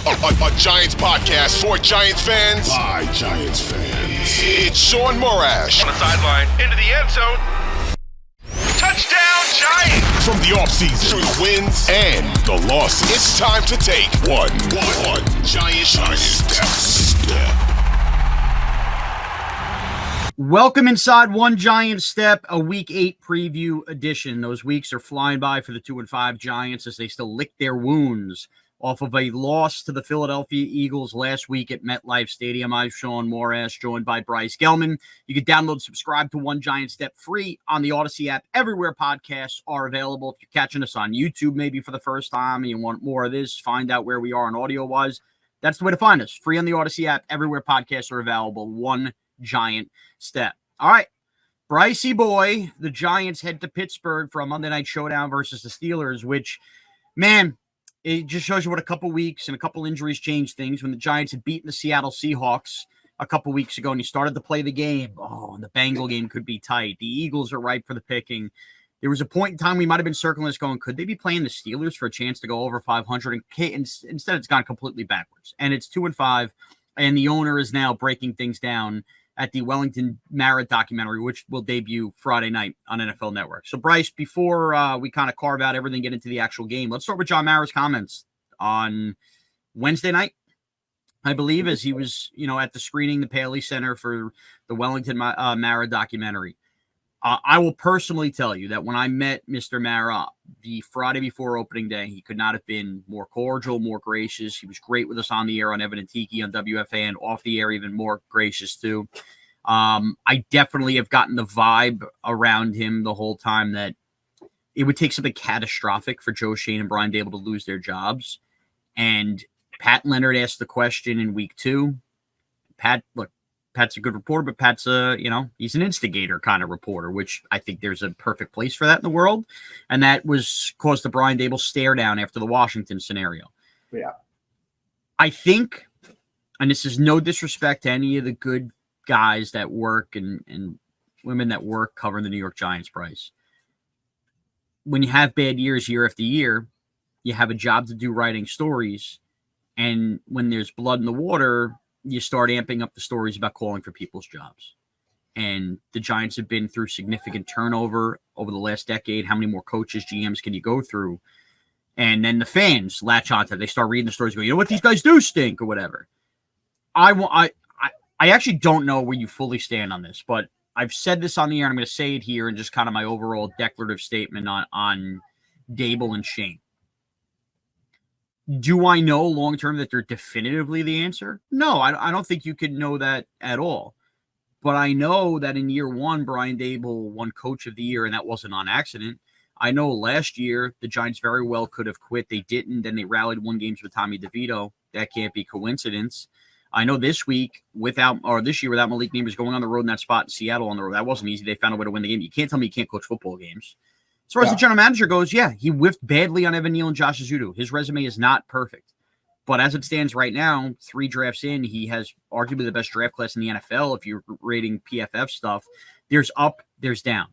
A Giants podcast for Giants fans by Giants fans. It's Shaun Morash. On the sideline, into the end zone. Touchdown, Giants! From the offseason to the wins and the losses, it's time to take one Giant step. Welcome inside One Giant Step, a Week 8 preview edition. Those weeks are flying by for the 2-5 Giants as they still lick their wounds off of a loss to the Philadelphia Eagles last week at MetLife Stadium. I'm Shaun Morash, joined by Bryce Gelman. You can download and subscribe to One Giant Step free on the Odyssey app, everywhere podcasts are available. If you're catching us on YouTube maybe for the first time and you want more of this, find out where we are on audio-wise, that's the way to find us. Free on the Odyssey app, everywhere podcasts are available. One Giant Step. All right, Brycey boy, the Giants head to Pittsburgh for a Monday night showdown versus the Steelers, which, man, it just shows you what a couple weeks and a couple injuries changed things. When the Giants had beaten the Seattle Seahawks a couple weeks ago and you started to play the game, and the Bengal game could be tight. The Eagles are ripe for the picking. There was a point in time we might have been circling this going, could they be playing the Steelers for a chance to go over 500? And instead, it's gone completely backwards. And it's 2-5, and the owner is now breaking things down at the Wellington Mara documentary, which will debut Friday night on NFL Network. So, Bryce, before we kind of carve out everything, get into the actual game, let's start with John Mara's comments on Wednesday night, I believe, as he was, at the screening, the Paley Center for the Wellington Mara documentary. I will personally tell you that when I met Mr. Mara the Friday before opening day, he could not have been more cordial, more gracious. He was great with us on the air on Evan and Tiki on WFAN, off the air, even more gracious too. I definitely have gotten the vibe around him the whole time that it would take something catastrophic for Joe Schoen and Brian Daboll to lose their jobs. And Pat Leonard asked the question in week 2. Pat's a good reporter, but Pat's he's an instigator kind of reporter, which I think there's a perfect place for that in the world. And that was caused the Brian Daboll stare down after the Washington scenario. Yeah. I think, and this is no disrespect to any of the good guys that work and women that work covering the New York Giants, Bryce. When you have bad years year after year, you have a job to do writing stories. And when there's blood in the water, you start amping up the stories about calling for people's jobs. And the Giants have been through significant turnover over the last decade. How many more coaches, GMs can you go through? And then the fans latch onto it. They start reading the stories, going, what these guys do stink or whatever. I actually don't know where you fully stand on this, but I've said this on the air, and I'm going to say it here and just kind of my overall declarative statement on Daboll and Schoen. Do I know long-term that they're definitively the answer? No, I don't think you can know that at all. But I know that in year 1, Brian Daboll won Coach of the Year, and that wasn't on accident. I know last year the Giants very well could have quit. They didn't, then they rallied, won games with Tommy DeVito. That can't be coincidence. I know this year without Malik Neighbors going on the road in that spot in Seattle on the road, that wasn't easy. They found a way to win the game. You can't tell me you can't coach football games. As far as the general manager goes, he whiffed badly on Evan Neal and Josh Azudu. His resume is not perfect. But as it stands right now, 3 drafts in, he has arguably the best draft class in the NFL if you're rating PFF stuff. There's up, there's down.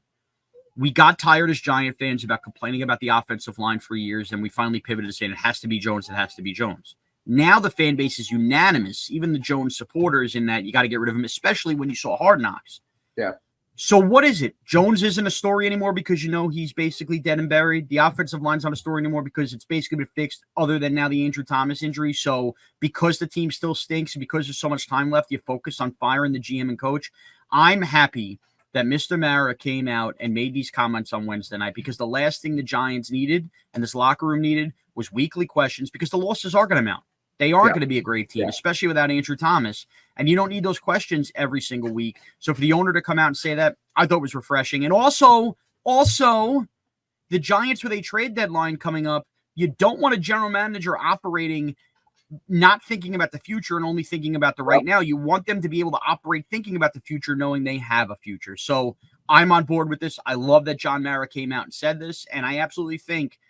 We got tired as Giant fans about complaining about the offensive line for years, and we finally pivoted to saying it has to be Jones, it has to be Jones. Now the fan base is unanimous, even the Jones supporters, in that you got to get rid of him, especially when you saw Hard Knocks. Yeah. So what is it? Jones isn't a story anymore because he's basically dead and buried. The offensive line's not a story anymore because it's basically been fixed other than now the Andrew Thomas injury. So because the team still stinks and because there's so much time left, you focus on firing the GM and coach. I'm happy that Mr. Mara came out and made these comments on Wednesday night because the last thing the Giants needed and this locker room needed was weekly questions because the losses are going to mount. They are going to be a great team, especially without Andrew Thomas. And you don't need those questions every single week. So for the owner to come out and say that, I thought was refreshing. And also, the Giants with a trade deadline coming up, you don't want a general manager operating not thinking about the future and only thinking about the right now. You want them to be able to operate thinking about the future, knowing they have a future. So I'm on board with this. I love that John Mara came out and said this. And I absolutely think,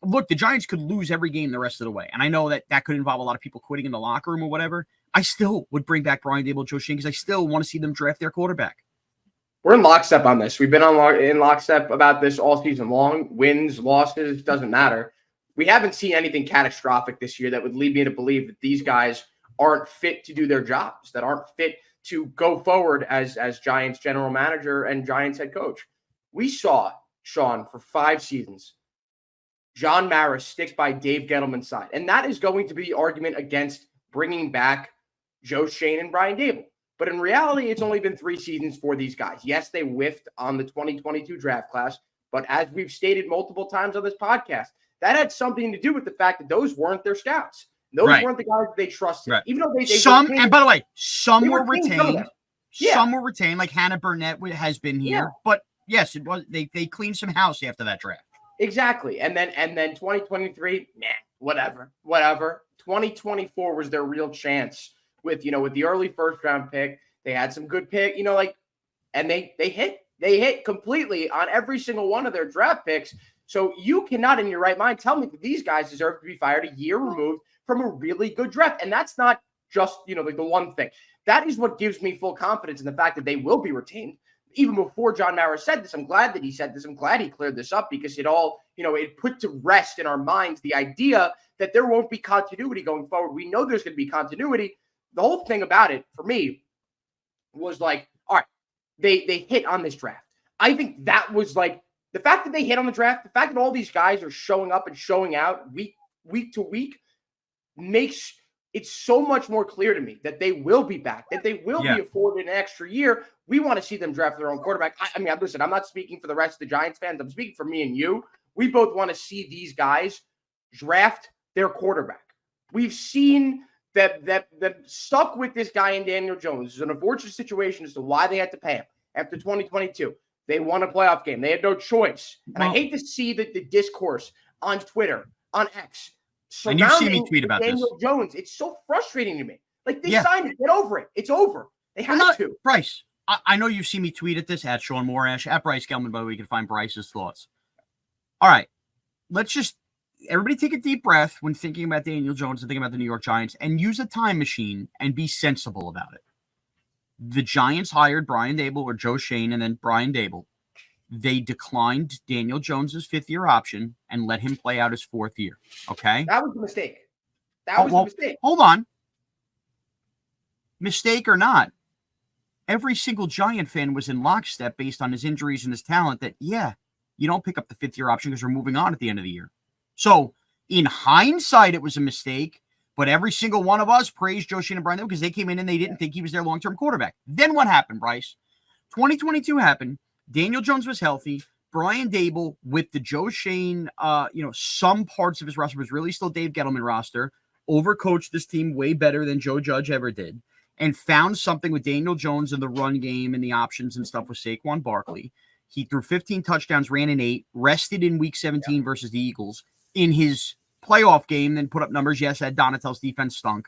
look, the Giants could lose every game the rest of the way. And I know that could involve a lot of people quitting in the locker room or whatever. I still would bring back Brian Daboll, Joe Schoen, because I still want to see them draft their quarterback. We're in lockstep on this. We've been in lockstep about this all season long. Wins, losses, doesn't matter. we haven't seen anything catastrophic this year that would lead me to believe that these guys aren't fit to do their jobs, that aren't fit to go forward as Giants general manager and Giants head coach. We saw, Shaun, for 5 seasons, John Mara stick by Dave Gettleman's side. And that is going to be the argument against bringing back Joe Schoen and Brian Daboll. But in reality, it's only been 3 seasons for these guys. Yes, they whiffed on the 2022 draft class, but as we've stated multiple times on this podcast, that had something to do with the fact that those weren't their scouts. Those weren't the guys they trusted. Right. Even though they and by the way, some were retained. Yeah. Some were retained, like Hannah Burnett has been here. Yeah. But yes, it was they cleaned some house after that draft. Exactly. And then 2023, whatever. 2024 was their real chance with the early first round pick. They had some good pick, and they hit completely on every single one of their draft picks. So you cannot in your right mind tell me that these guys deserve to be fired a year removed from a really good draft. And that's not just, the one thing. That is what gives me full confidence in the fact that they will be retained. Even before John Mara said this, I'm glad that he said this. I'm glad he cleared this up because it all, it put to rest in our minds the idea that there won't be continuity going forward. We know there's going to be continuity. The whole thing about it for me was like, all right, they hit on this draft. I think that was like the fact that they hit on the draft, the fact that all these guys are showing up and showing out week to week makes it so much more clear to me that they will be back, that they will be afforded an extra year. We want to see them draft their own quarterback. I mean, listen, I'm not speaking for the rest of the Giants fans. I'm speaking for me and you. We both want to see these guys draft their quarterback. We've seen that stuck with this guy in Daniel Jones. It's an unfortunate situation as to why they had to pay him after 2022. They won a playoff game. They had no choice. And I hate to see the discourse on Twitter, on X, and you've seen me tweet about Daniel Jones. It's so frustrating to me. Like, they signed it. Get over it. It's over. They have to. Bryce, I know you've seen me tweet at this, at Shaun Morash, at Bryce Gelman, by the way. You can find Bryce's thoughts. All right. Let's just, everybody take a deep breath when thinking about Daniel Jones and thinking about the New York Giants, and use a time machine and be sensible about it. The Giants hired Brian Daboll or Joe Schoen and then Brian Daboll. They declined Daniel Jones's 5th-year option and let him play out his 4th year. Okay? That was a mistake. That was a mistake. Hold on. Mistake or not, every single Giant fan was in lockstep based on his injuries and his talent that, you don't pick up the 5th-year option because we're moving on at the end of the year. So, in hindsight, it was a mistake, but every single one of us praised Joe Schoen and Brian Daboll because they came in and they didn't think he was their long-term quarterback. Then what happened, Bryce? 2022 happened. Daniel Jones was healthy. Brian Daboll, with the Joe Schoen, some parts of his roster was really still Dave Gettleman roster, overcoached this team way better than Joe Judge ever did, and found something with Daniel Jones in the run game and the options and stuff with Saquon Barkley. He threw 15 touchdowns, ran in 8, rested in week 17 versus the Eagles. In his playoff game, then put up numbers. Yes, that Donatell's defense stunk.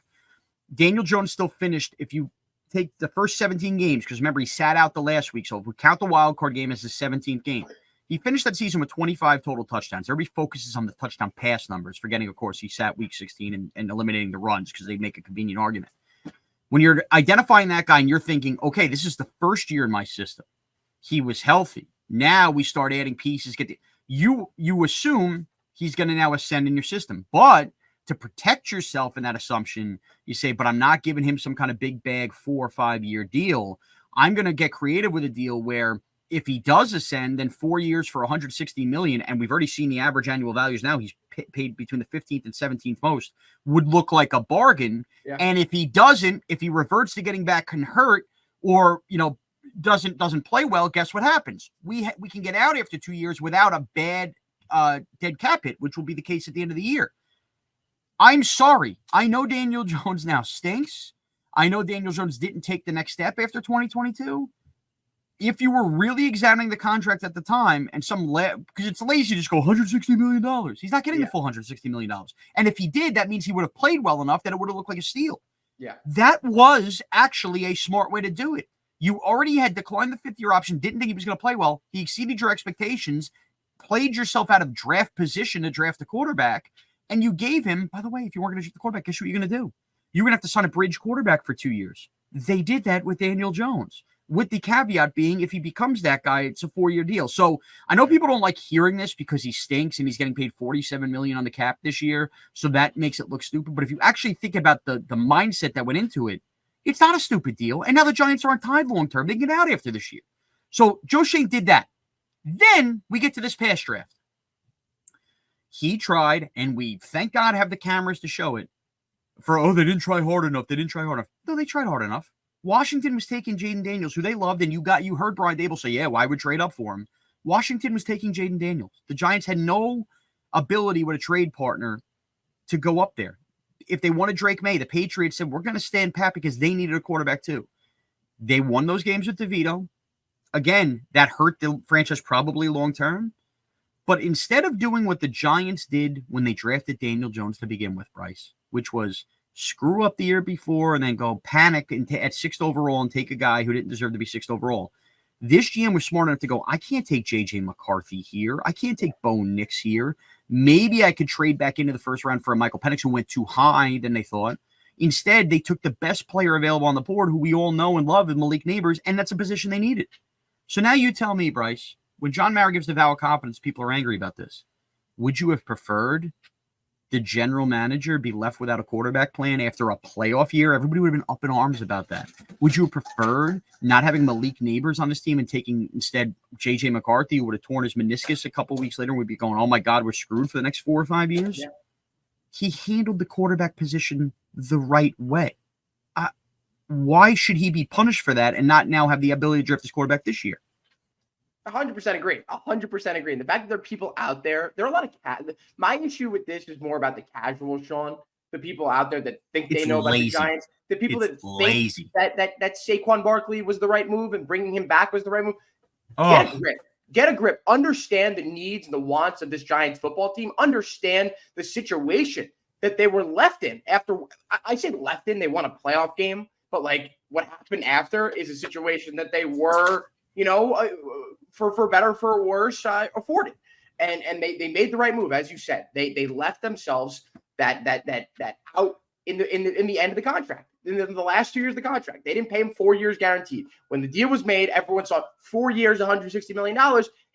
Daniel Jones still finished, if you take the first 17 games, because remember, he sat out the last week, so if we count the wild card game as his 17th game, he finished that season with 25 total touchdowns. Everybody focuses on the touchdown pass numbers, forgetting, of course, he sat week 16 and eliminating the runs because they make a convenient argument. When you're identifying that guy and you're thinking, okay, this is the first year in my system. He was healthy. Now we start adding pieces. You assume he's going to now ascend in your system. But to protect yourself in that assumption, you say, but I'm not giving him some kind of big bag 4 or 5 year deal. I'm going to get creative with a deal where if he does ascend, then 4 years for $160 million, and we've already seen the average annual values now, he's paid between the 15th and 17th most, would look like a bargain. Yeah. And if he doesn't, if he reverts to getting back hurt or, doesn't play well, guess what happens? We can get out after 2 years without a bad dead cap hit, which will be the case at the end of the year. I'm sorry. I know Daniel Jones now stinks. I know Daniel Jones didn't take the next step after 2022. If you were really examining the contract at the time and because it's lazy to just go $160 million. He's not getting the full $160 million. And if he did, that means he would have played well enough that it would have looked like a steal. Yeah. That was actually a smart way to do it. You already had declined the 5th-year option, didn't think he was going to play well. He exceeded your expectations, played yourself out of draft position to draft a quarterback, and you gave him, by the way, if you weren't going to shoot the quarterback, guess what you're going to do? You're going to have to sign a bridge quarterback for 2 years. They did that with Daniel Jones. with the caveat being if he becomes that guy, it's a 4-year deal. So I know people don't like hearing this because he stinks and he's getting paid $47 million on the cap this year. So that makes it look stupid. But if you actually think about the mindset that went into it, it's not a stupid deal. And now the Giants aren't tied long-term. They can get out after this year. So Joe Schoen did that. Then we get to this past draft. He tried, and we, thank God, have the cameras to show it. They didn't try hard enough. They didn't try hard enough. No, they tried hard enough. Washington was taking Jaden Daniels, who they loved, and you heard Brian Daboll say, yeah, why would trade up for him? Washington was taking Jaden Daniels. The Giants had no ability with a trade partner to go up there. If they wanted Drake May, the Patriots said, we're going to stand pat because they needed a quarterback too. They won those games with DeVito. Again, that hurt the franchise probably long-term. But instead of doing what the Giants did when they drafted Daniel Jones to begin with, Bryce, which was screw up the year before and then go panic at 6th overall and take a guy who didn't deserve to be 6th overall. This GM was smart enough to go, I can't take J.J. McCarthy here. I can't take Bo Nix here. Maybe I could trade back into the first round for a Michael Penix who went too high than they thought. Instead, they took the best player available on the board who we all know and love, Malik Neighbors, and that's a position they needed. So now you tell me, Bryce, when John Mara gives the vow of confidence, people are angry about this. Would you have preferred the general manager be left without a quarterback plan after a playoff year? Everybody would have been up in arms about that. Would you have preferred not having Malik Neighbors on this team and taking instead J.J. McCarthy, who would have torn his meniscus a couple weeks later and would be going, oh my God, we're screwed for the next 4 or 5 years? Yeah. He handled the quarterback position the right way. Why should he be punished for that and not now have the ability to draft his quarterback this year? 100% agree. 100% agree. And the fact that there are people out there, there are a lot of my issue with this is more about the casual, Shaun. The people out there that think they know about the Giants. The people that think that Saquon Barkley was the right move and bringing him back was the right move. Get a grip. Get a grip. Understand the needs and the wants of this Giants football team. Understand the situation that they were left in after. I say left in. They won a playoff game, but like what happened after is a situation that they were, for better, for worse, afforded. And they made the right move, as you said. They left themselves that out in the end of the contract. In the last 2 years of the contract. They didn't pay him 4 years guaranteed. When the deal was made, everyone saw 4 years, $160 million.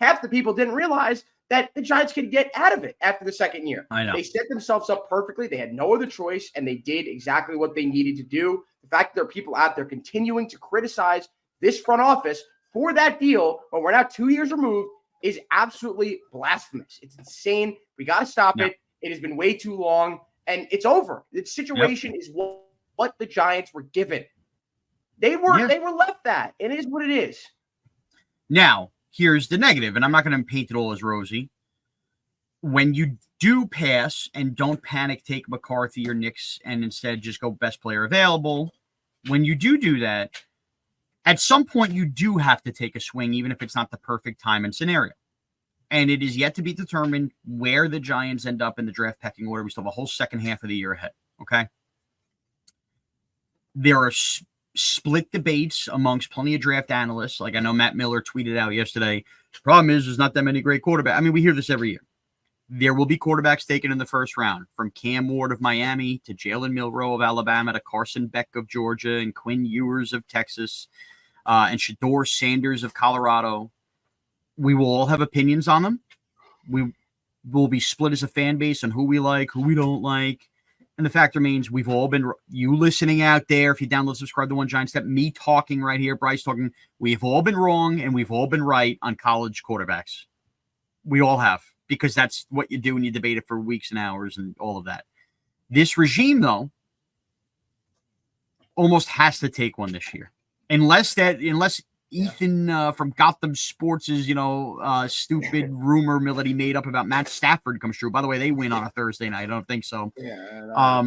Half the people didn't realize that the Giants could get out of it after the second year. I know. They set themselves up perfectly. They had no other choice, and they did exactly what they needed to do. The fact that there are people out there continuing to criticize this front office for that deal, when we're now 2 years removed, is absolutely blasphemous. It's insane. We got to stop it. It has been way too long, and it's over. The situation is what the Giants were given. They were left that. It is what it is. Now, here's the negative, and I'm not going to paint it all as rosy. When you do pass and don't panic, take McCarthy or Nix, and instead just go best player available, when you do that, at some point you do have to take a swing, even if it's not the perfect time and scenario. And it is yet to be determined where the Giants end up in the draft pecking order. We still have a whole second half of the year ahead, okay? There are split debates amongst plenty of draft analysts. Like I know Matt Miller tweeted out yesterday, the problem is there's not that many great quarterbacks. I mean, we hear this every year. There will be quarterbacks taken in the first round, from Cam Ward of Miami to Jalen Milroe of Alabama to Carson Beck of Georgia and Quinn Ewers of Texas and Shador Sanders of Colorado. We will all have opinions on them. We will be split as a fan base on who we like, who we don't like. And the fact remains, we've all been, you listening out there, if you download, subscribe to One Giant Step, me talking right here, Bryce talking, we've all been wrong and we've all been right on college quarterbacks. We all have, because that's what you do when you debate it for weeks and hours and all of that. This regime, though, almost has to take one this year. Unless Ethan from Gotham Sports' stupid rumor mill that he made up about Matt Stafford comes true. By the way, they win on a Thursday night. I don't think so. Yeah.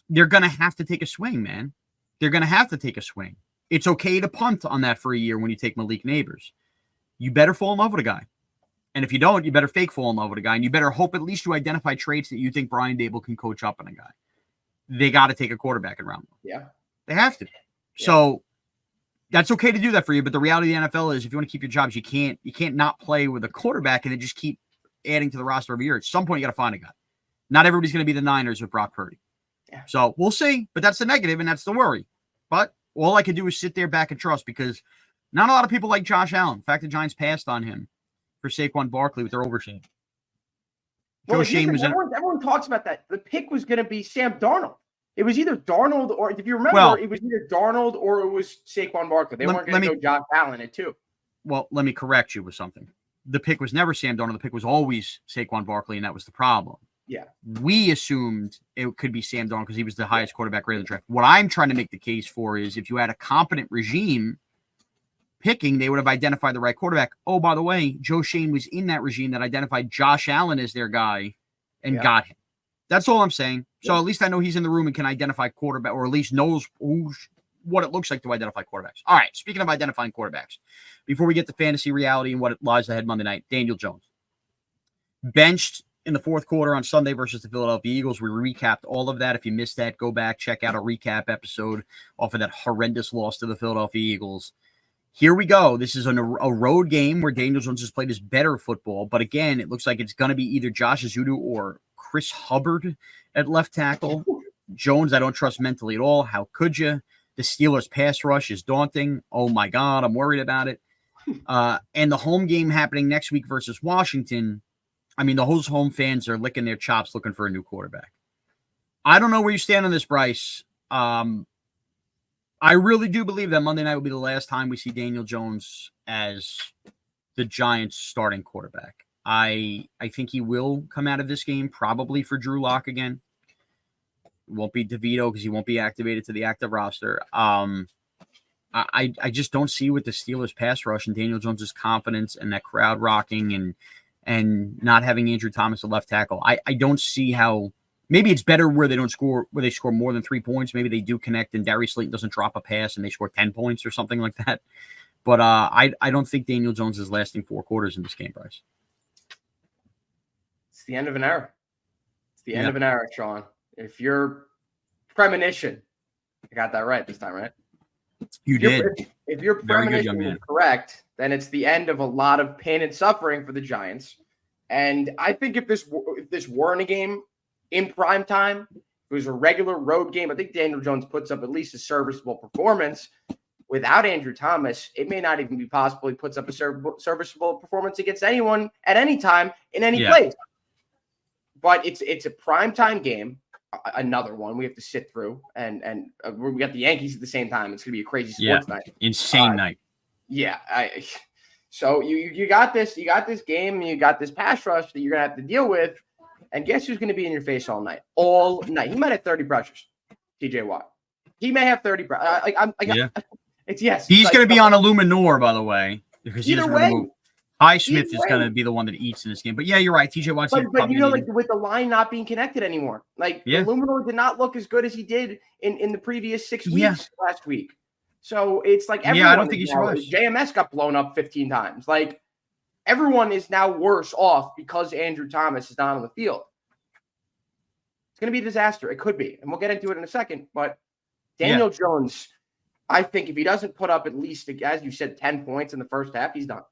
They're going to have to take a swing, man. They're going to have to take a swing. It's okay to punt on that for a year when you take Malik Neighbors. You better fall in love with a guy. And if you don't, you better fake fall in love with a guy. And you better hope at least you identify traits that you think Brian Daboll can coach up on a guy. They got to take a quarterback in round one. Yeah. They have to. Yeah. So that's okay to do that for you, but the reality of the NFL is if you want to keep your jobs, you can't not play with a quarterback and then just keep adding to the roster every year. At some point, you got to find a guy. Not everybody's going to be the Niners with Brock Purdy. Yeah. So we'll see, but that's the negative and that's the worry. But All I could do is sit there back and trust because not a lot of people like Josh Allen. In fact, the Giants passed on him for Saquon Barkley with their overshame. Well, everyone talks about that. The pick was going to be Sam Darnold. It was either Darnold or, if you remember, it was either Darnold or it was Saquon Barkley. They weren't going to go Josh Allen at 2. Well, let me correct you with something. The pick was never Sam Darnold. The pick was always Saquon Barkley, and that was the problem. Yeah. We assumed it could be Sam Darnold because he was the highest quarterback rated in the draft. What I'm trying to make the case for is if you had a competent regime picking, they would have identified the right quarterback. Oh, by the way, Joe Schoen was in that regime that identified Josh Allen as their guy and got him. That's all I'm saying. So at least I know he's in the room and can identify quarterback, or at least knows what it looks like to identify quarterbacks. All right, speaking of identifying quarterbacks, before we get to fantasy reality and what lies ahead Monday night, Daniel Jones. Benched in the fourth quarter on Sunday versus the Philadelphia Eagles. We recapped all of that. If you missed that, go back, check out a recap episode off of that horrendous loss to the Philadelphia Eagles. Here we go. This is a road game where Daniel Jones has played his better football. But again, it looks like it's going to be either Josh Azudu or Chris Hubbard at left tackle. Jones, I don't trust mentally at all. How could you? The Steelers' pass rush is daunting. Oh, my God. I'm worried about it. And the home game happening next week versus Washington. I mean, the whole home fans are licking their chops looking for a new quarterback. I don't know where you stand on this, Bryce. I really do believe that Monday night will be the last time we see Daniel Jones as the Giants' starting quarterback. I think he will come out of this game probably for Drew Lock again. It won't be DeVito because he won't be activated to the active roster. I just don't see with the Steelers' pass rush and Daniel Jones' confidence and that crowd rocking and not having Andrew Thomas at left tackle. I don't see how. Maybe it's better where they score more than 3 points. Maybe they do connect and Darius Slayton doesn't drop a pass and they score 10 points or something like that. But I don't think Daniel Jones is lasting 4 quarters in this game, Bryce. It's the end of an era. It's the end of an era, Shaun. If your premonition, I got that right this time, right? You did. If your premonition is correct, then it's the end of a lot of pain and suffering for the Giants. And I think if this weren't a game in prime time, if it was a regular road game, I think Daniel Jones puts up at least a serviceable performance. Without Andrew Thomas, it may not even be possible he puts up a serviceable performance against anyone at any time in any place. But it's a primetime game, another one we have to sit through, and we got the Yankees at the same time. It's going to be a crazy sports night. Insane night. Yeah. So you got this game, and you got this pass rush that you're going to have to deal with, and guess who's going to be in your face all night? All night. He might have 30 pressures, TJ Watt. He may have 30 pressures. He's going to be on Illuminor, by the way, because he doesn't move. Highsmith is going to be the one that eats in this game. But yeah, you're right. TJ Watt's but with the line not being connected anymore. Illuminor did not look as good as he did in the previous 6 weeks last week. So it's like everyone. I don't think he survives. JMS got blown up 15 times. Like everyone is now worse off because Andrew Thomas is not on the field. It's going to be a disaster. It could be. And we'll get into it in a second. But Daniel Jones, I think if he doesn't put up at least, as you said, 10 points in the first half, he's done.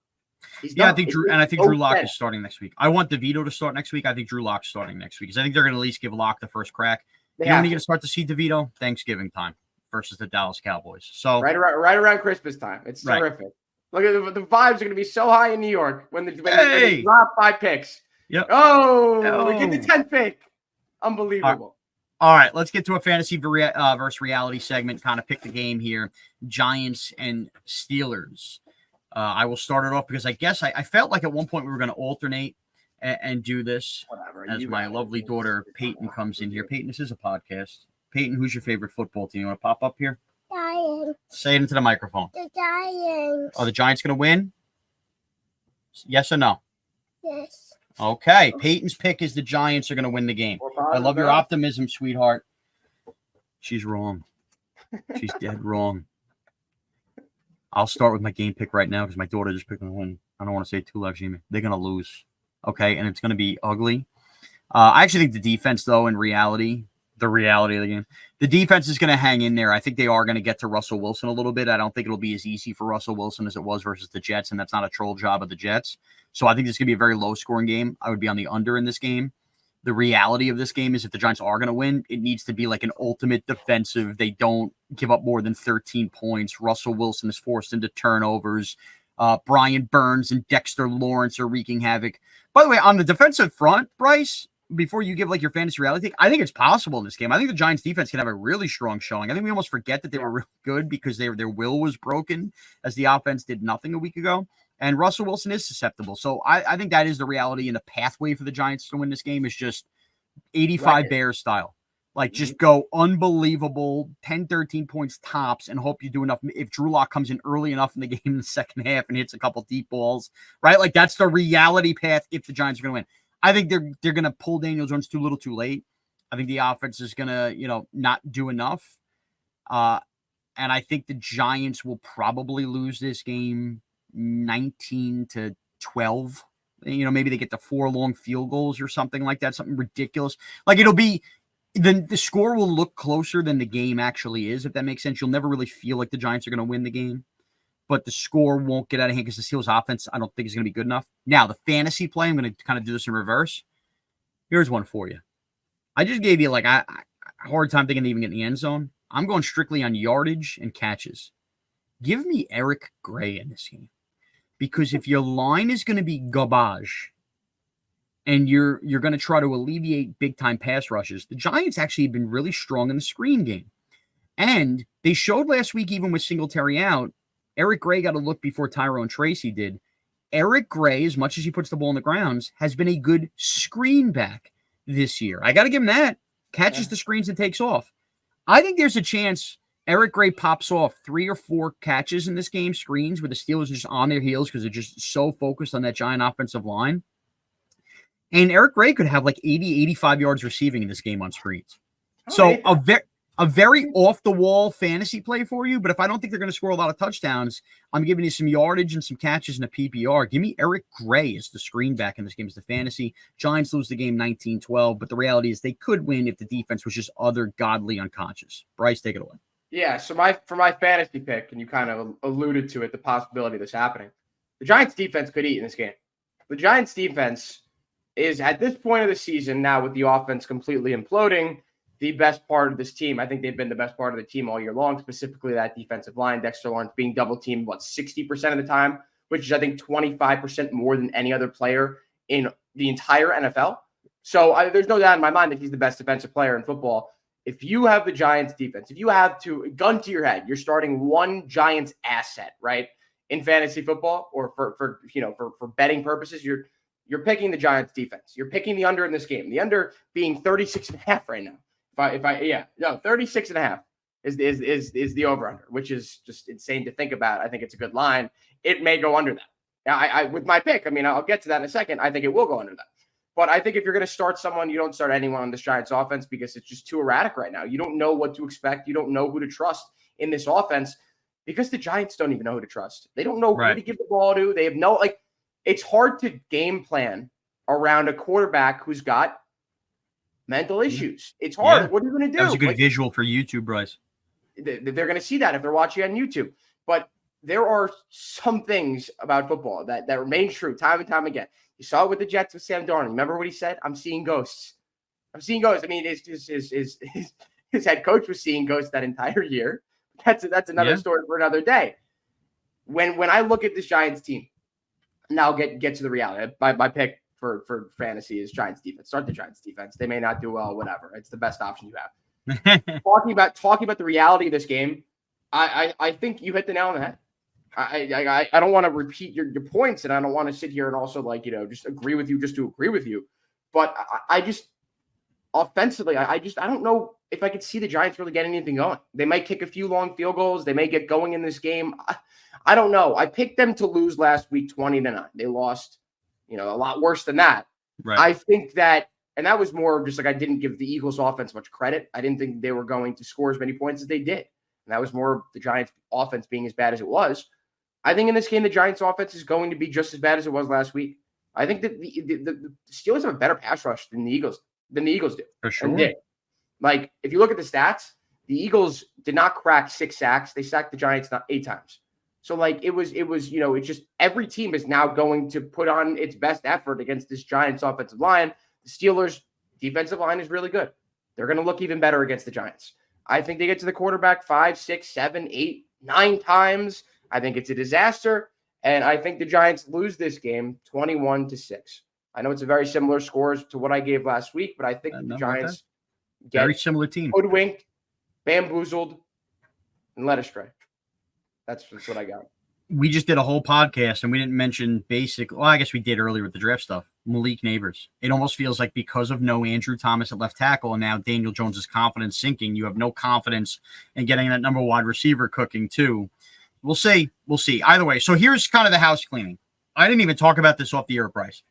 I think Drew Lock is starting next week. I want DeVito to start next week. I think Drew Lock's starting next week because I think they're going to at least give Lock the first crack. You're only going to start to see DeVito Thanksgiving time versus the Dallas Cowboys. So right around Christmas time. It's terrific. Look at the vibes are going to be so high in New York when they drop 5 picks. Yep. Oh, we get the 10th pick. Unbelievable. All right, let's get to a fantasy versus reality segment. Kind of pick the game here. Giants and Steelers. I will start it off because I guess I felt like at one point we were going to alternate and do this. As my lovely daughter Peyton comes in here. Peyton, this is a podcast. Peyton, who's your favorite football team? You want to pop up here? Giants. Say it into the microphone. The Giants. Are the Giants going to win? Yes or no? Yes. Okay. Peyton's pick is the Giants are going to win the game. I love your optimism, sweetheart. She's wrong. She's dead wrong. I'll start with my game pick right now because my daughter just picked a win. I don't want to say it too loud, Jimmy. They're going to lose. Okay, and it's going to be ugly. I actually think the defense, though, in reality, the reality of the game, the defense is going to hang in there. I think they are going to get to Russell Wilson a little bit. I don't think it'll be as easy for Russell Wilson as it was versus the Jets, and that's not a troll job of the Jets. So I think this is going to be a very low-scoring game. I would be on the under in this game. the reality of this game is if the Giants are going to win, it needs to be like an ultimate defensive. They don't give up more than 13 points. Russell Wilson is forced into turnovers. Brian Burns and Dexter Lawrence are wreaking havoc. By the way, on the defensive front, Bryce, before you give like your fantasy reality take, I think it's possible in this game. I think the Giants defense can have a really strong showing. I think we almost forget that they were really good because their will was broken as the offense did nothing a week ago. And Russell Wilson is susceptible. So I think that is the reality, and the pathway for the Giants to win this game is just 85 Bears style. Like, just go unbelievable, 10, 13 points tops, and hope you do enough. If Drew Lock comes in early enough in the game in the second half and hits a couple deep balls, right? Like, that's the reality path if the Giants are going to win. I think they're going to pull Daniel Jones too little too late. I think the offense is going to, not do enough. And I think the Giants will probably lose this game 19-12. Maybe they get the 4 long field goals or something like that, something ridiculous. Like, it'll be the score will look closer than the game actually is, if that makes sense. You'll never really feel like the Giants are going to win the game, but the score won't get out of hand because the Steelers offense, I don't think, is going to be good enough. Now, the fantasy play, I'm going to kind of do this in reverse. Here's one for you. I just gave you a hard time thinking to even get in the end zone. I'm going strictly on yardage and catches. Give me Eric Gray in this game. Because if your line is going to be garbage and you're going to try to alleviate big-time pass rushes, the Giants actually have been really strong in the screen game. And they showed last week, even with Singletary out, Eric Gray got a look before Tyrone Tracy did. Eric Gray, as much as he puts the ball in the grounds, has been a good screen back this year. I got to give him that. Catches the screens and takes off. I think there's a chance Eric Gray pops off 3 or 4 catches in this game, screens, where the Steelers are just on their heels because they're just so focused on that Giant offensive line. And Eric Gray could have like 80, 85 yards receiving in this game on screens. So a very off-the-wall fantasy play for you, but if I don't think they're going to score a lot of touchdowns, I'm giving you some yardage and some catches in a PPR. Give me Eric Gray as the screen back in this game as the fantasy. Giants lose the game 19-12, but the reality is they could win if the defense was just other godly unconscious. Bryce, take it away. Yeah, so for my fantasy pick, and you kind of alluded to it, the possibility of this happening, the Giants defense could eat in this game. The Giants defense is, at this point of the season, now with the offense completely imploding, the best part of this team. I think they've been the best part of the team all year long, specifically that defensive line. Dexter Lawrence being double-teamed, 60% of the time, which is, I think, 25% more than any other player in the entire NFL. So there's no doubt in my mind that he's the best defensive player in football. If you have the Giants defense, if you have to, gun to your head, you're starting one Giants asset, right, in fantasy football, or for betting purposes, you're picking the Giants defense. You're picking the under in this game. The under being 36.5 right now. 36.5 is the over under, which is just insane to think about. I think it's a good line. It may go under that. Now, I with my pick, I'll get to that in a second. I think it will go under that. But I think if you're going to start someone, you don't start anyone on this Giants offense because it's just too erratic right now. You don't know what to expect. You don't know who to trust in this offense because the Giants don't even know who to trust. They don't know who to give the ball to. They have it's hard to game plan around a quarterback who's got mental issues. It's hard. Yeah. What are you going to do? That was a good visual for YouTube, Bryce. They're going to see that if they're watching on YouTube. But there are some things about football that remain true time and time again. You saw it with the Jets with Sam Darnold. Remember what he said? I'm seeing ghosts. His head coach was seeing ghosts that entire year. That's another story for another day. When I look at this Giants team, now get to the reality. My pick for fantasy is Giants defense. Start the Giants defense. They may not do well, whatever. It's the best option you have. Talking about the reality of this game, I think you hit the nail on the head. I don't want to repeat your points, and I don't want to sit here and also just agree with you just to agree with you. But I just offensively, I don't know if I could see the Giants really getting anything going. They might kick a few long field goals. They may get going in this game. I don't know. I picked them to lose last week 20-9. They lost, a lot worse than that. Right. I think that, and that was more just I didn't give the Eagles offense much credit. I didn't think they were going to score as many points as they did. And that was more the Giants offense being as bad as it was. I think in this game, the Giants offense is going to be just as bad as it was last week. I think that the Steelers have a better pass rush than the Eagles do. For sure. If you look at the stats, the Eagles did not crack 6 sacks. They sacked the Giants 8 times. So it's just every team is now going to put on its best effort against this Giants offensive line. The Steelers defensive line is really good. They're going to look even better against the Giants. I think they get to the quarterback 5, 6, 7, 8, 9 times. I think it's a disaster. And I think the Giants lose this game 21-6. I know it's a very similar scores to what I gave last week, but I think the Giants get very similar team. hoodwinked, bamboozled, and led astray. That's what I got. We just did a whole podcast and we didn't mention I guess we did earlier with the draft stuff. Malik Neighbors. It almost feels like because of no Andrew Thomas at left tackle and now Daniel Jones's confidence sinking, you have no confidence in getting that number wide receiver cooking too. We'll see. We'll see. Either way. So here's kind of the house cleaning. I didn't even talk about this off the air, Bryce.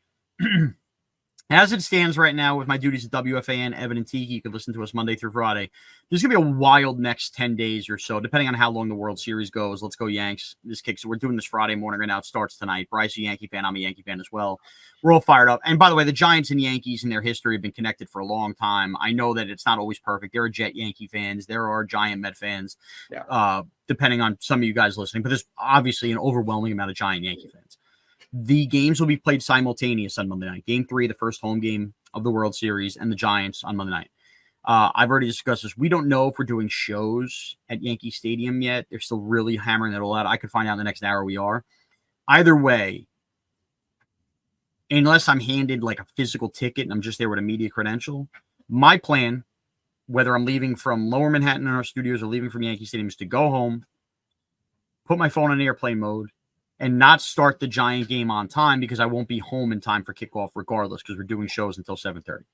As it stands right now with my duties at WFAN, Evan and Tiki, you can listen to us Monday through Friday. There's going to be a wild next 10 days or so, depending on how long the World Series goes. Let's go Yanks. We're doing this Friday morning right now. It starts tonight. Bryce, a Yankee fan. I'm a Yankee fan as well. We're all fired up. And by the way, the Giants and Yankees in their history have been connected for a long time. I know that it's not always perfect. There are Jet Yankee fans. There are Giant Met fans, depending on some of you guys listening. But there's obviously an overwhelming amount of Giant Yankee fans. The games will be played simultaneous on Monday night. Game 3, the first home game of the World Series, and the Giants on Monday night. I've already discussed this. We don't know if we're doing shows at Yankee Stadium yet. They're still really hammering that all out. I could find out in the next hour we are. Either way, unless I'm handed like a physical ticket and I'm just there with a media credential, my plan, whether I'm leaving from Lower Manhattan in our studios or leaving from Yankee Stadium, is to go home, put my phone on airplane mode, and not start the Giant game on time because I won't be home in time for kickoff regardless because we're doing shows until 7:30.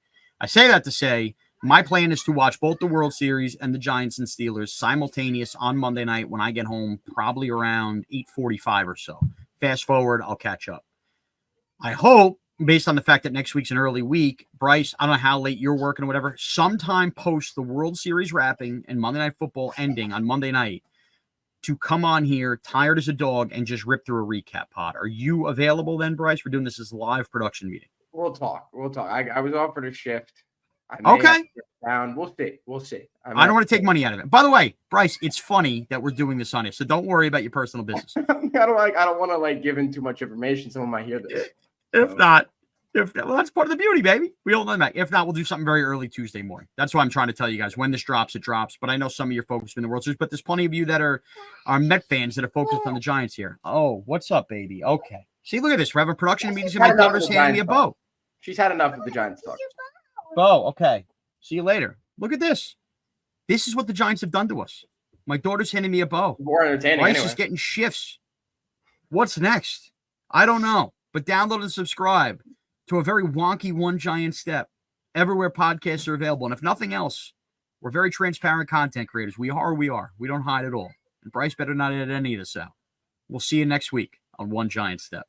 I say that to say my plan is to watch both the World Series and the Giants and Steelers simultaneous on Monday night when I get home, probably around 8:45 or so. Fast forward, I'll catch up. I hope, based on the fact that next week's an early week, Bryce, I don't know how late you're working or whatever, sometime post the World Series wrapping and Monday Night Football ending on Monday night, to come on here, tired as a dog, and just rip through a recap pod. Are you available then, Bryce? We're doing this as a live production meeting. We'll talk. I was offered a shift. Okay. Down. We'll see. I don't want to take money out of it. By the way, Bryce, it's funny that we're doing this on it, so don't worry about your personal business. I don't want to give in too much information. Someone might hear this. If not, well, that's part of the beauty, baby. We all know that. If not, we'll do something very early Tuesday morning. That's why I'm trying to tell you guys when this drops, it drops. But I know some of your focus in the World Series, but there's plenty of you that are Met fans that are focused on the Giants here. Oh, what's up, baby? Okay. See, look at this. We're having production meetings, and my daughter's handing me a bow. She's had enough of the Giants talk. Bow, okay. See you later. Look at this. This is what the Giants have done to us. My daughter's handing me a bow. More entertaining. Bryce is getting shifts. What's next? I don't know. But download and subscribe to a very wonky One Giant Step everywhere podcasts are available. And if nothing else, we're very transparent content creators. We are. We don't hide at all. And Bryce better not edit any of this out. We'll see you next week on One Giant Step.